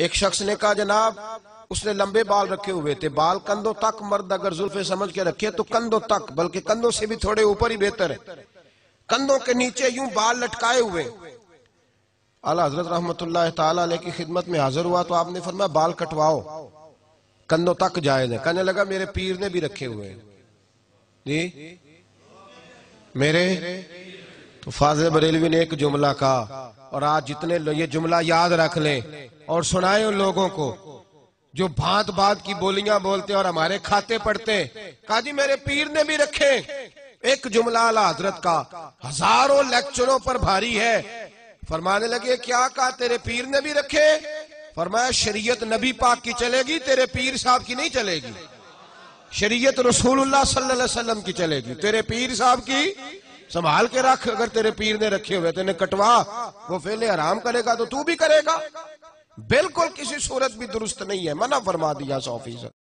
ایک شخص نے کہا جناب اس نے لمبے بال رکھے ہوئے تھے، بال کندھوں تک، مرد اگر زلفیں سمجھ کے رکھے تو کندھوں تک، بلکہ کندھوں سے بھی تھوڑے اوپر ہی بہتر ہے، کندھوں کے نیچے یوں بال لٹکائے ہوئے۔ اعلیٰ حضرت رحمت اللہ تعالیٰ علیہ کی خدمت میں حاضر ہوا تو آپ نے فرمایا بال کٹواؤ، کندھوں تک جائز ہے۔ کہنے لگا میرے پیر نے بھی رکھے ہوئے جی میرے، تو فاضل بریلوی نے ایک جملہ کہا، اور آج جتنے یہ جملہ یاد رکھ لیں اور سنائیں ان لوگوں کو جو بھانت بھانت کی بولیاں بولتے اور ہمارے کھاتے پڑتے۔ کہا جی میرے پیر نے بھی رکھے۔ ایک جملہ اعلیٰ حضرت کا ہزاروں لیکچروں پر بھاری ہے۔ فرمانے لگے کیا کہا تیرے پیر نے بھی رکھے؟ فرمایا شریعت نبی پاک کی چلے گی، تیرے پیر صاحب کی نہیں چلے گی، شریعت رسول اللہ صلی اللہ علیہ وسلم کی چلے گی، تیرے پیر صاحب کی سنبھال کے رکھ۔ اگر تیرے پیر نے رکھے ہوئے تو انہیں کٹوا، وہ فعل حرام کرے گا تو تو بھی کرے گا، بالکل کسی صورت بھی درست نہیں ہے، منع فرما دیا 100%۔